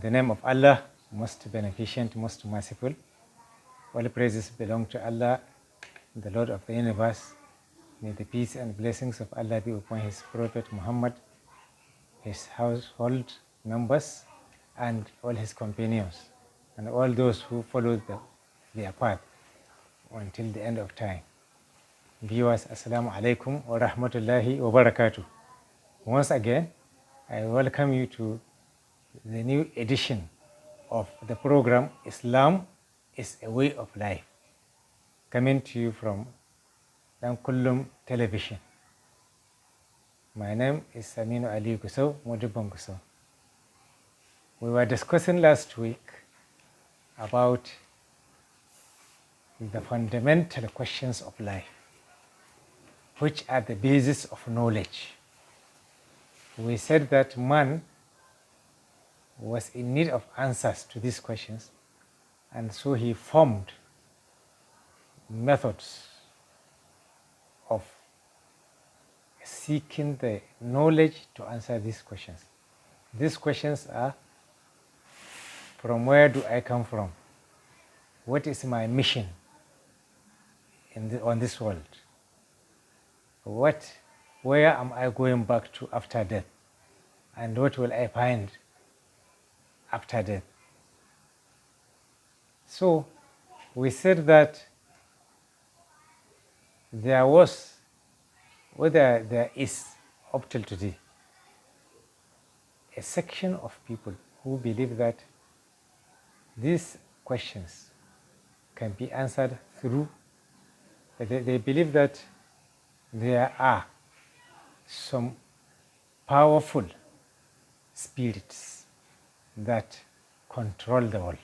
the name of Allah, most beneficent, most merciful. All praises belong to Allah, the Lord of the universe. May the peace and blessings of Allah be upon His Prophet Muhammad, his household members, and all his companions, and all those who follow their path until the end of time. Viewers, Assalamu alaikum wa rahmatullahi wa barakatuh. Once again, I welcome you to the new edition of the program Islam is a Way of Life, coming to you from Kullum television. My name is Aminu Aliyu Gusau, Mujibban Gusau. We were discussing last week about the fundamental questions of life, which are the basis of knowledge. We said that man was in need of answers to these questions, and so he formed methods of seeking the knowledge to answer these questions. These questions are: from where do I come from? What is my mission on this world? Where am I going back to after death? And what will I find after death? So we said that there is up till today a section of people who believe that these questions can be answered through, they believe that there are some powerful spirits that control the world,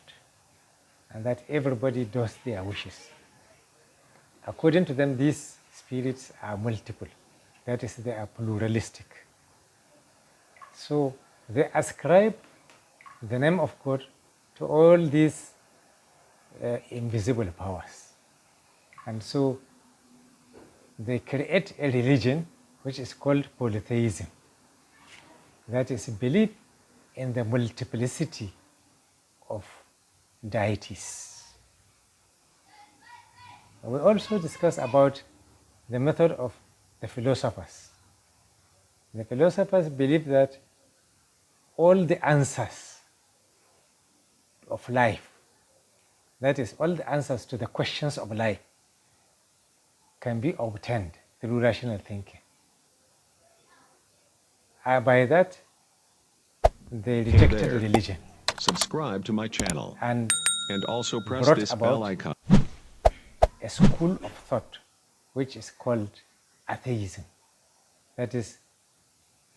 and that everybody does their wishes. According to them, these spirits are multiple, that is, they are pluralistic. So they ascribe the name of God to all these invisible powers. And so they create a religion which is called polytheism. That is, belief in the multiplicity of deities. We also discuss about the method of the philosophers. The philosophers believe that all the answers of life, that is, all the answers to the questions of life, can be obtained through rational thinking. By that, they rejected religion. Subscribe to my channel and also press brought this about bell icon. A school of thought which is called atheism. That is,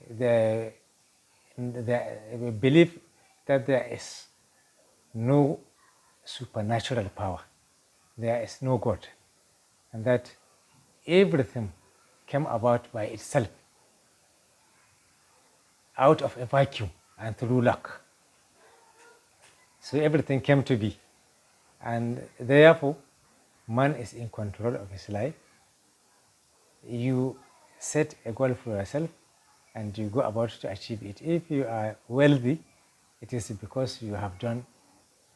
the belief that there is no supernatural power, there is no God, and that everything came about by itself, out of a vacuum and through luck. So everything came to be, and therefore man is in control of his life. You set a goal for yourself and you go about to achieve it. If you are wealthy, it is because you have done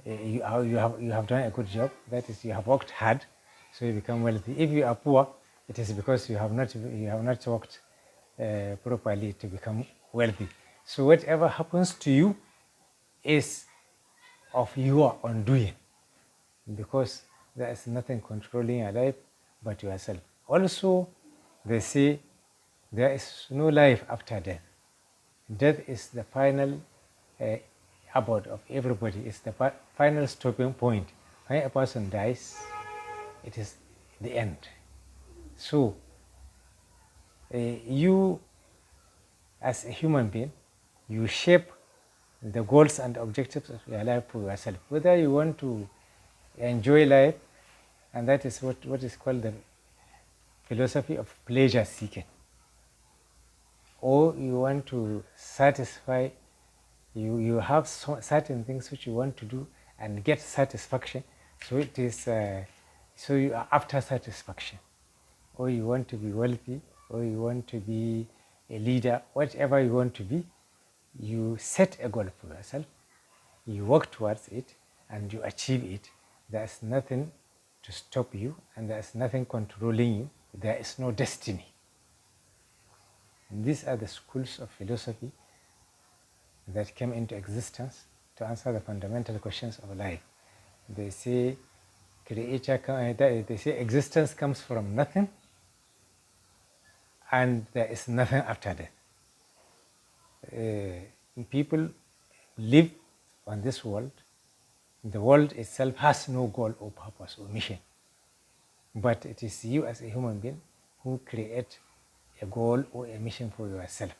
you have done a good job. That is, you have worked hard, so you become wealthy. If you are poor, it is because you have not worked properly to become wealthy. So whatever happens to you is of your undoing, because there is nothing controlling your life but yourself. Also, they say there is no life after death. Death is the final abode of everybody. It's the final stopping point. When a person dies, it is the end. So, you as a human being, you shape the goals and objectives of your life for yourself. Whether you want to enjoy life, and that is what is called the philosophy of pleasure seeking, or you want to satisfy, you have certain things which you want to do and get satisfaction, so it is so you are after satisfaction, or you want to be wealthy, or you want to be a leader, whatever you want to be, you set a goal for yourself you work towards it and you achieve it. There is nothing to stop you, and there is nothing controlling you. There is no destiny. And these are the schools of philosophy that came into existence to answer the fundamental questions of life. They say they say existence comes from nothing, and there is nothing after death. People live on this world. The world itself has no goal or purpose or mission, but it is you as a human being who create a goal or a mission for yourself.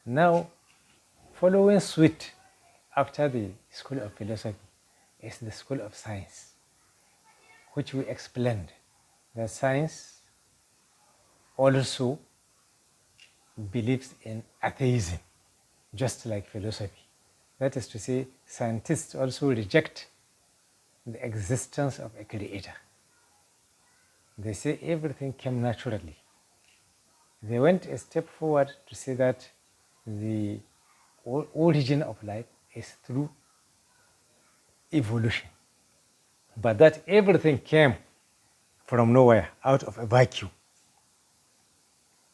Now, following suit after the school of philosophy is the school of science, which we explained that science also believes in atheism, just like philosophy. That is to say, scientists also reject the existence of a creator. They say everything came naturally. They went a step forward to say that the origin of life is through evolution, but that everything came from nowhere, out of a vacuum.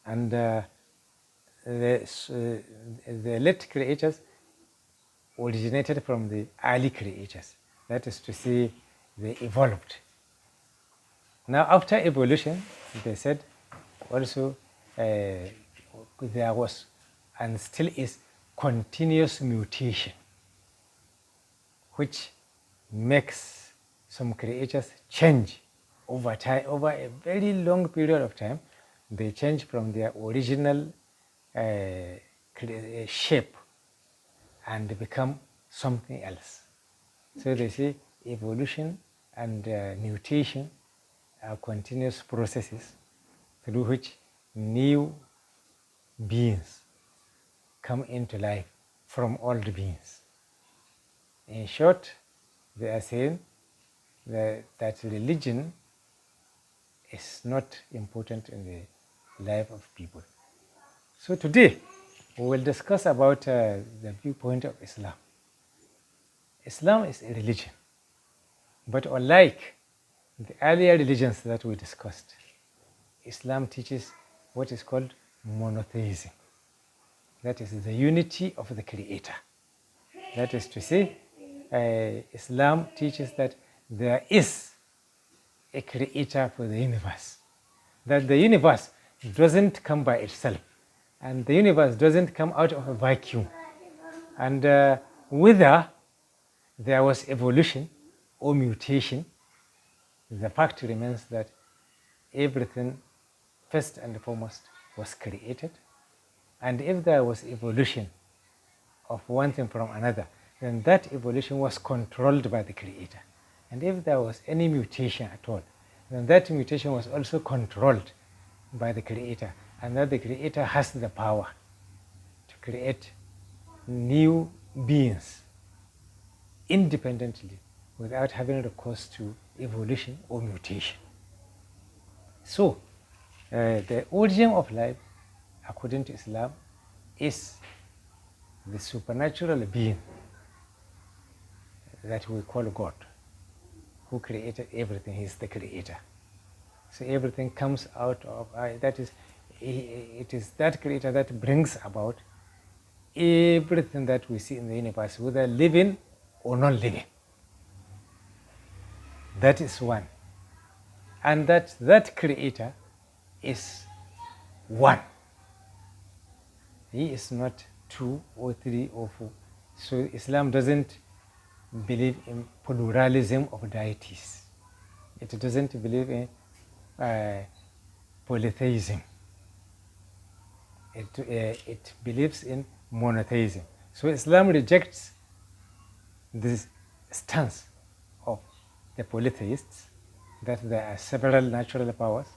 And the late creators originated from the early creators. That is to say, they evolved. Now, after evolution, they said also there was and still is continuous mutation, which makes some creatures change over time, over a very long period of time. They change from their original shape and become something else. So they say evolution and mutation are continuous processes through which new beings come into life from old beings. In short, they are saying that religion is not important in the life of people. So today, we will discuss about the viewpoint of Islam. Islam is a religion, but unlike the earlier religions that we discussed, Islam teaches what is called monotheism. That is the unity of the Creator. That is to say, Islam teaches that there is a Creator for the universe. That the universe doesn't come by itself, and the universe doesn't come out of a vacuum. And whether there was evolution or mutation, the fact remains that everything, first and foremost, was created. And if there was evolution of one thing from another, then that evolution was controlled by the Creator. And if there was any mutation at all, then that mutation was also controlled by the Creator, and that the Creator has the power to create new beings independently without having recourse to evolution or mutation. So, the origin of life, according to Islam, is the supernatural being that we call God, who created everything. He is the Creator. So everything comes out of, that is, it is that Creator that brings about everything that we see in the universe, whether living or non-living. That is one. And that Creator is one. He is not two or three or four. So Islam doesn't believe in pluralism of deities. It doesn't believe in polytheism. It believes in monotheism. So Islam rejects this stance of the polytheists, that there are several natural powers.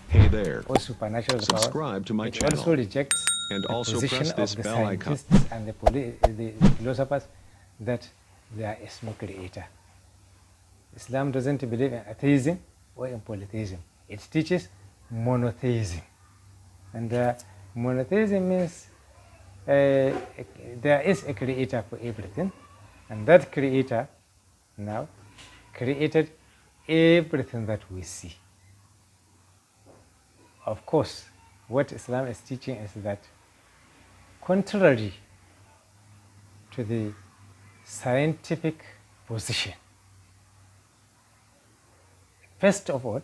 Hey there. Or supernatural Subscribe powers. to my It channel. also rejects And the also position press this of the bell icon. scientists and the philosophers that there is no creator. Islam doesn't believe in atheism or in polytheism. It teaches monotheism. And monotheism means there is a creator for everything, and that creator now created everything that we see. Of course, what Islam is teaching is that, contrary to the scientific position, first of all,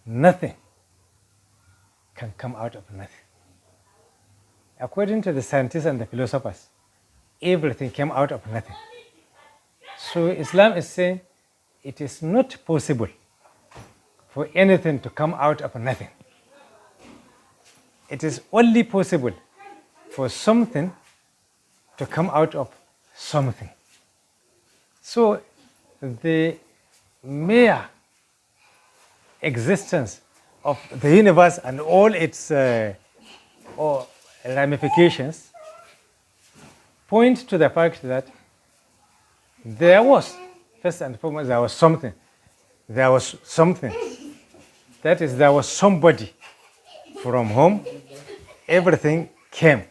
nothing can come out of nothing. According to the scientists and the philosophers, everything came out of nothing. So Islam is saying it is not possible for anything to come out of nothing. It is only possible for something to come out of something. So the mere existence of the universe and all its ramifications point to the fact that there was, first and foremost, there was something. There was something. That is, there was somebody from whom everything came.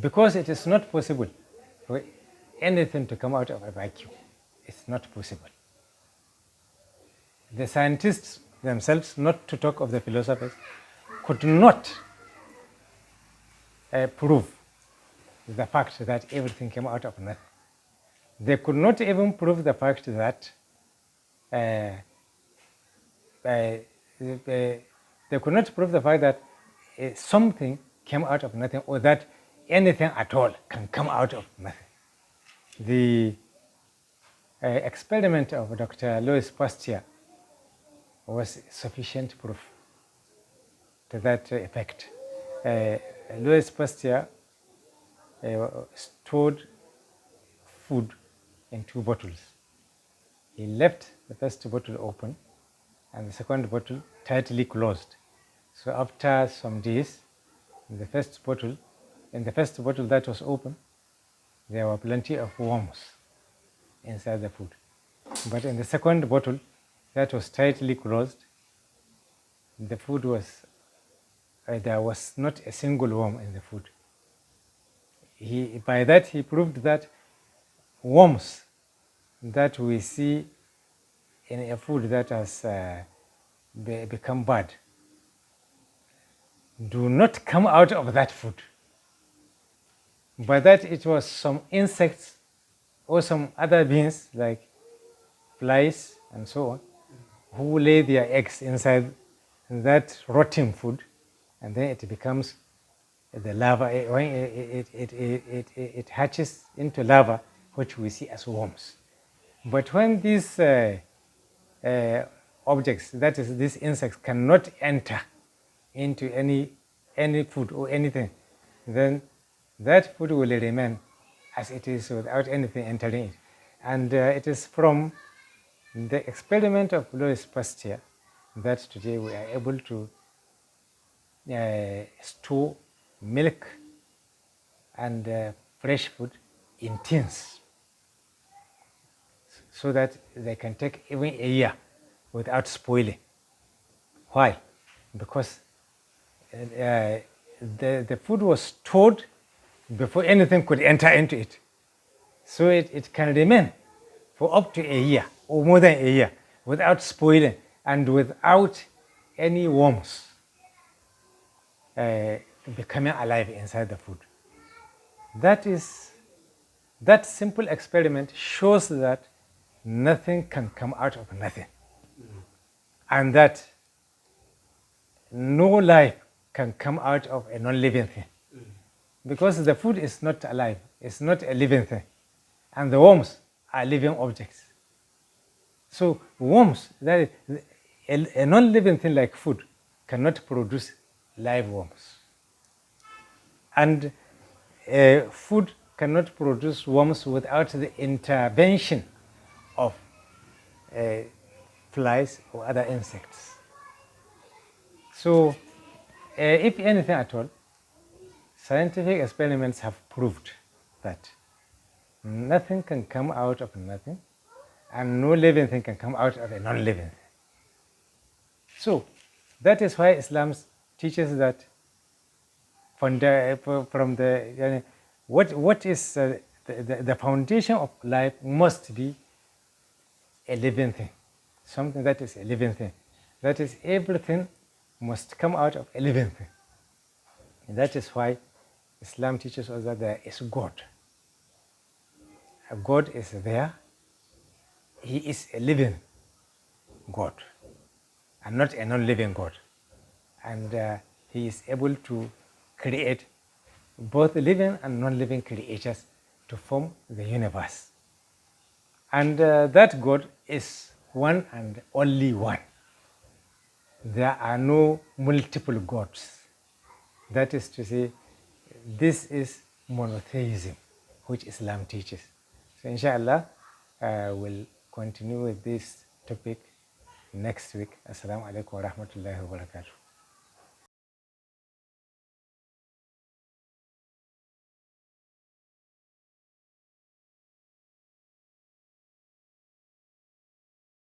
Because it is not possible for anything to come out of a vacuum. It's not possible. The scientists themselves, not to talk of the philosophers, could not prove the fact that everything came out of nothing. They could not even prove the fact that they could not prove the fact that something came out of nothing, or that anything at all can come out of nothing. The experiment of Dr. Louis Pasteur was sufficient proof to that effect. Louis Pasteur stored food in 2 bottles. He left the first bottle open and the second bottle tightly closed. So after some days, in the first bottle that was open, there were plenty of worms inside the food. But in the second bottle that was tightly closed, the food was, there was not a single worm in the food. By that he proved that worms that we see in a food that has become bad do not come out of that food. By that it was some insects or some other beings like flies and so on, who lay their eggs inside that rotting food, and then it becomes the larva. When it hatches into larva, which we see as worms. But when these objects, that is, these insects, cannot enter into any food or anything, then that food will remain as it is without anything entering it. And it is from the experiment of Louis Pasteur that today we are able to store milk and fresh food in tins, so that they can take even a year without spoiling. Why? Because the food was stored before anything could enter into it. So it can remain for up to a year or more than a year without spoiling and without any worms becoming alive inside the food. That simple experiment shows that nothing can come out of nothing, and that no life can come out of a non-living thing, because the food is not alive, it's not a living thing, and the worms are living objects. So worms, that is, a non-living thing like food cannot produce live worms, and food cannot produce worms without the intervention of flies or other insects. So if anything at all, scientific experiments have proved that nothing can come out of nothing, and no living thing can come out of a non-living thing. So That is why Islam teaches that what is the foundation of life must be a living thing, something that is a living thing. That is, everything must come out of a living thing. And that is why Islam teaches us that there is God. A God is there. He is a living God and not a non-living God. And he is able to create both living and non-living creatures to form the universe. And that God is one and only one. There are no multiple gods. That is to say, this is monotheism, which Islam teaches. So inshallah, we'll continue with this topic next week. Assalamu alaikum wa rahmatullahi wa barakatuh.